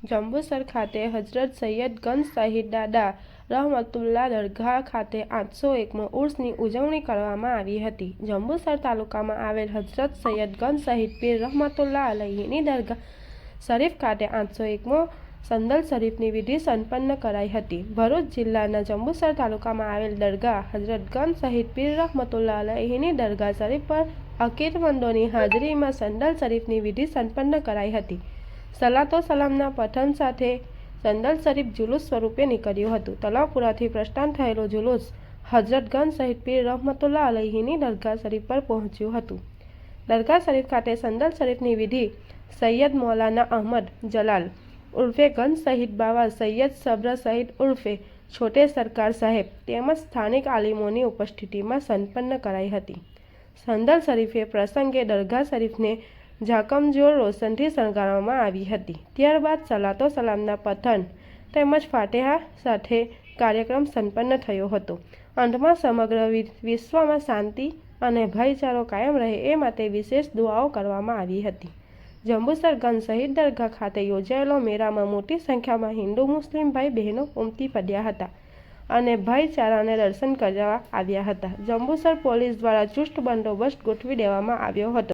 જંબુસર ખાતે હજરત સૈયદગંજ શહીદ દાદા રહમતુલ્લાહ દરગાહ ખાતે 801મો ઉર્સની ઉજવણી કરવામાં આવી હતી। જંબુસર તાલુકામાં આવેલ હજરત સૈયદગંજ શહીદ પીર રહમતુલ્લાહ અલૈહીની દરગાહ શરીફ ખાતે 801મો સંદલ શરીફની વિધિ સંપન્ન કરાઈ હતી। ભરૂચ જિલ્લાના જંબુસર તાલુકામાં આવેલ દરગાહ હજરતગંજ શહીદ પીર રહમતુલ્લાહ અલૈહીની દરગાહ શરીફ પર અકીદમંદોની હાજરીમાં સંદલ શરીફની વિધિ સંપન્ન કરાઈ હતી। સલાતો સલામના પઠન સાથે સંદલ શરીફ જુલુસ સ્વરૂપે નીકળ્યું હતું। તલાવપુરાથી પ્રસ્થાન થયેલું જુલુસ હજરતગંજ શહીદ પીર રહમતુલ્લાહ અલૈહીની દરગાહ શરીફ પર પહોંચ્યું હતું। દરગાહ શરીફ ખાતે સંદલ શરીફની વિધિ સૈયદ મૌલાના અહમદ જલાલ ઉર્ફે ગંજ શહીદ બાવા સૈયદ સબ્ર શહીદ ઉર્ફે છોટે સરકાર સાહેબ તેમજ સ્થાનિક આલિમોની ઉપસ્થિતિમાં સંપન્ન કરાઈ હતી। સંદલ શરીફે પ્રસંગે દરગાહ શરીફને ઝાકમજોળ રોશનથી શણગારવામાં આવી હતી। ત્યારબાદ સલાતો સલામના પઠન તેમજ ફાતિહા સાથે કાર્યક્રમ સંપન્ન થયો હતો। અંતમાં સમગ્ર વિશ્વમાં શાંતિ અને ભાઈચારો કાયમ રહે એ માટે વિશેષ દુઆઓ કરવામાં આવી હતી। જંબુસર ગંજ શહીદ દરગાહ ખાતે યોજાયેલો મેળામાં મોટી સંખ્યામાં હિન્દુ મુસ્લિમ ભાઈ બહેનો ઉમટી પડ્યા હતા અને ભાઈચારાને દર્શન કરવા આવ્યા હતા। જંબુસર પોલીસ દ્વારા ચુસ્ત બંદોબસ્ત ગોઠવી દેવામાં આવ્યો હતો।